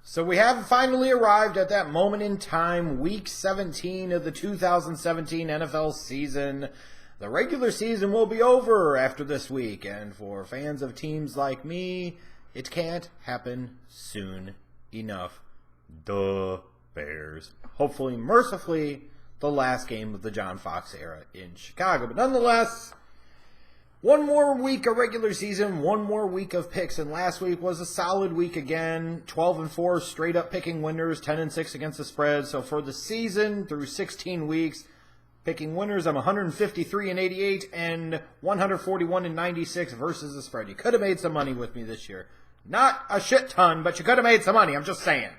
So we have finally arrived at that moment in time, week 17 of the 2017 NFL season. The regular season will be over after this week, and for fans of teams like me, it can't happen soon enough. The Bears. Hopefully, mercifully, the last game of the John Fox era in Chicago. But nonetheless, one more week of regular season, one more week of picks, and last week was a solid week again. 12-4 straight up picking winners, 10-6 against the spread. So for the season, through 16 weeks, picking winners, I'm 153-88 and 141-96 versus the spread. You could have made some money with me this year. Not a shit ton, but you could have made some money. I'm just saying.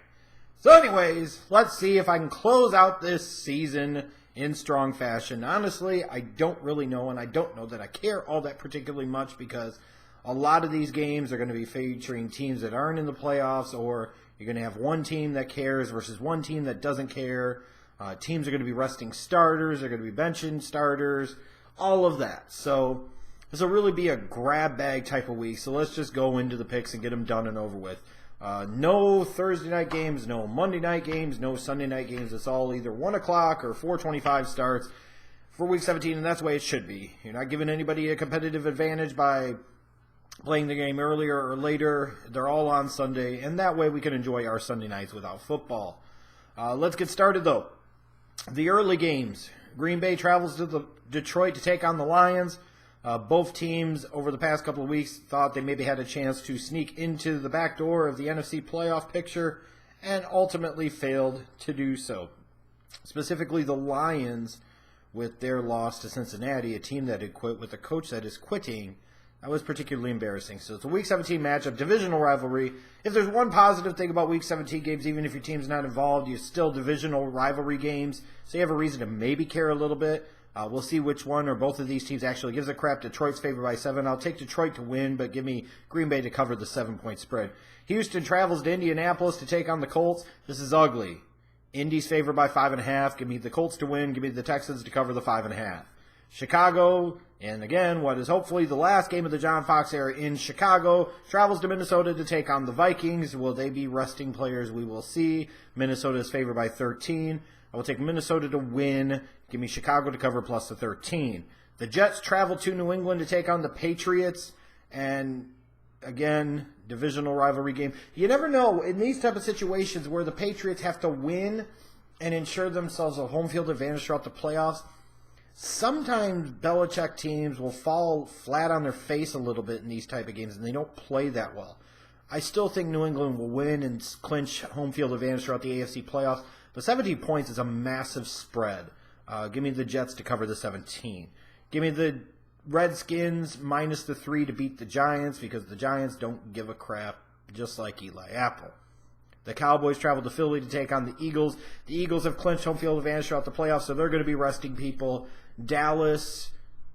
So anyways, let's see if I can close out this season in strong fashion. Honestly, I don't really know, and I don't know that I care all that particularly much because a lot of these games are going to be featuring teams that aren't in the playoffs, or you're going to have one team that cares versus one team that doesn't care. Teams are going to be resting starters, they're going to be benching starters, all of that. So this will really be a grab bag type of week. So let's just go into the picks and get them done and over with. No Thursday night games, no Monday night games, no Sunday night games. It's all either 1 o'clock or 4:25 starts for Week 17, and that's the way it should be. You're not giving anybody a competitive advantage by playing the game earlier or later. They're all on Sunday, and that way we can enjoy our Sunday nights without football. Let's get started, though. The early games. Green Bay travels to Detroit to take on the Lions. Both teams over the past couple of weeks thought they maybe had a chance to sneak into the back door of the NFC playoff picture and ultimately failed to do so. Specifically, the Lions, with their loss to Cincinnati, a team that had quit with a coach that is quitting, that was particularly embarrassing. So it's a Week 17 matchup, divisional rivalry. If there's one positive thing about Week 17 games, even if your team's not involved, you're still divisional rivalry games, so you have a reason to maybe care a little bit. We'll see which one or both of these teams actually gives a crap. Detroit's favored by 7. I'll take Detroit to win, but give me Green Bay to cover the 7-point spread. Houston travels to Indianapolis to take on the Colts. This is ugly. Indy's favored by 5.5. Give me the Colts to win. Give me the Texans to cover the 5.5. Chicago, and again, what is hopefully the last game of the John Fox era in Chicago, travels to Minnesota to take on the Vikings. Will they be resting players? We will see. Minnesota is favored by 13. I will take Minnesota to win. Give me Chicago to cover plus the 13. The Jets travel to New England to take on the Patriots. And again, divisional rivalry game. You never know in these type of situations where the Patriots have to win and ensure themselves a home field advantage throughout the playoffs. Sometimes Belichick teams will fall flat on their face a little bit in these type of games, and they don't play that well. I still think New England will win and clinch home field advantage throughout the AFC playoffs. But 17 points is a massive spread. Give me the Jets to cover the 17. Give me the Redskins minus the 3 to beat the Giants because the Giants don't give a crap, just like Eli Apple. The Cowboys travel to Philly to take on the Eagles. The Eagles have clinched home field advantage throughout the playoffs, so they're going to be resting people. Dallas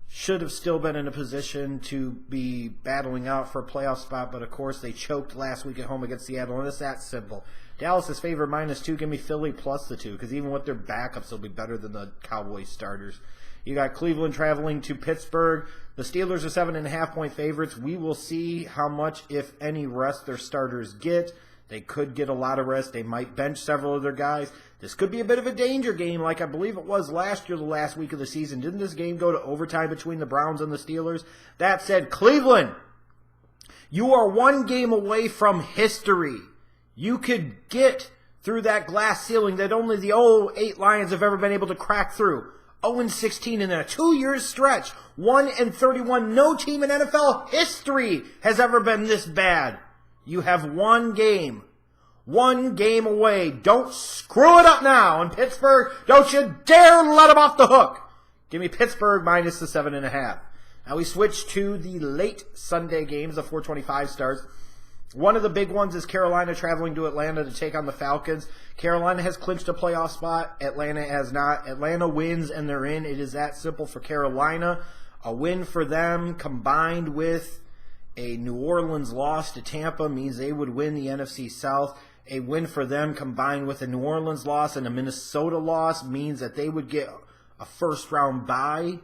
should have still been in a position to be battling out for a playoff spot, but of course they choked last week at home against Seattle, and it's that simple. Dallas is favored minus 2. Give me Philly plus the 2, because even with their backups, they'll be better than the Cowboys starters. You got Cleveland traveling to Pittsburgh. The Steelers are 7.5-point favorites. We will see how much, if any, rest their starters get. They could get a lot of rest. They might bench several of their guys. This could be a bit of a danger game like I believe it was last year, the last week of the season. Didn't this game go to overtime between the Browns and the Steelers? That said, Cleveland, you are one game away from history. You could get through that glass ceiling that only the 08 Lions have ever been able to crack through. 0-16 in a 2-year stretch. 1-31. No team in NFL history has ever been this bad. You have one game. One game away. Don't screw it up now. And Pittsburgh, don't you dare let them off the hook. Give me Pittsburgh minus the 7.5. Now we switch to the late Sunday games, the 4:25 starts. One of the big ones is Carolina traveling to Atlanta to take on the Falcons. Carolina has clinched a playoff spot. Atlanta has not. Atlanta wins and they're in. It is that simple for Carolina. A win for them combined with a New Orleans loss to Tampa means they would win the NFC South. A win for them combined with a New Orleans loss and a Minnesota loss means that they would get a first-round bye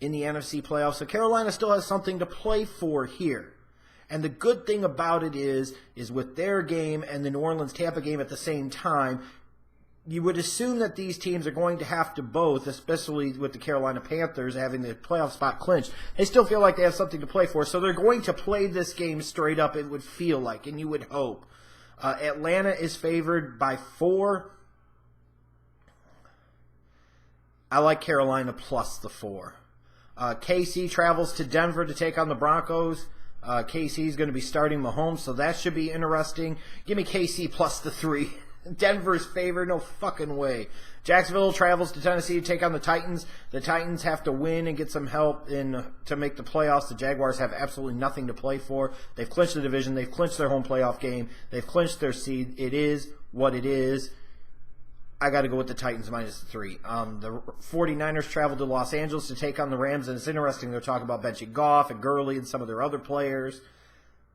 in the NFC playoffs. So Carolina still has something to play for here. And the good thing about it is with their game and the New Orleans-Tampa game at the same time, you would assume that these teams are going to have to both, especially with the Carolina Panthers having the playoff spot clinched, they still feel like they have something to play for. So they're going to play this game straight up, it would feel like, and you would hope. Atlanta is favored by 4. I like Carolina plus the 4. KC travels to Denver to take on the Broncos. KC is going to be starting Mahomes, so that should be interesting. Give me KC plus the 3. Denver's favored, no fucking way. Jacksonville travels to Tennessee to take on the Titans. The Titans have to win and get some help to make the playoffs. The Jaguars have absolutely nothing to play for. They've clinched the division. They've clinched their home playoff game. They've clinched their seed. It is what it is. I got to go with the Titans minus the 3. The 49ers travel to Los Angeles to take on the Rams, and it's interesting they're talking about benching Goff and Gurley and some of their other players.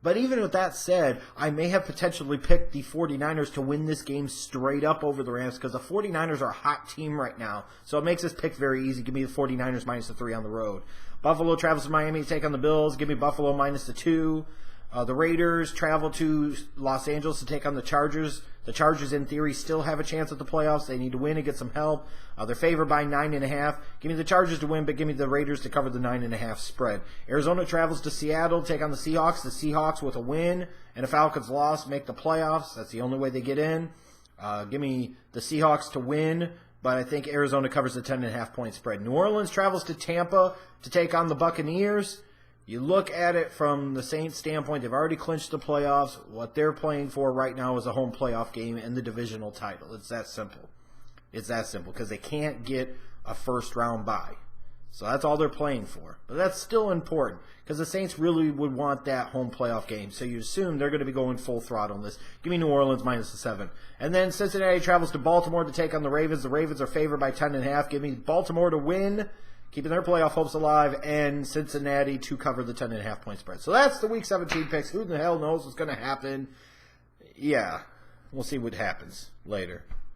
But even with that said, I may have potentially picked the 49ers to win this game straight up over the Rams because the 49ers are a hot team right now. So it makes this pick very easy. Give me the 49ers minus the 3 on the road. Buffalo travels to Miami to take on the Bills. Give me Buffalo minus the 2. The Raiders travel to Los Angeles to take on the Chargers. The Chargers, in theory, still have a chance at the playoffs. They need to win and get some help. They're favored by 9.5. Give me the Chargers to win, but give me the Raiders to cover the 9.5 spread. Arizona travels to Seattle to take on the Seahawks. The Seahawks, with a win and a Falcons loss, make the playoffs. That's the only way they get in. Give me the Seahawks to win, but I think Arizona covers the 10.5 point spread. New Orleans travels to Tampa to take on the Buccaneers. You look at it from the Saints' standpoint, they've already clinched the playoffs. What they're playing for right now is a home playoff game and the divisional title. It's that simple. It's that simple because they can't get a first-round bye. So that's all they're playing for. But that's still important because the Saints really would want that home playoff game. So you assume they're going to be going full throttle on this. Give me New Orleans minus the 7. And then Cincinnati travels to Baltimore to take on the Ravens. The Ravens are favored by 10.5. Give me Baltimore to win, keeping their playoff hopes alive, and Cincinnati to cover the 10.5 point spread. So that's the Week 17 picks. Who the hell knows what's going to happen? Yeah, we'll see what happens later.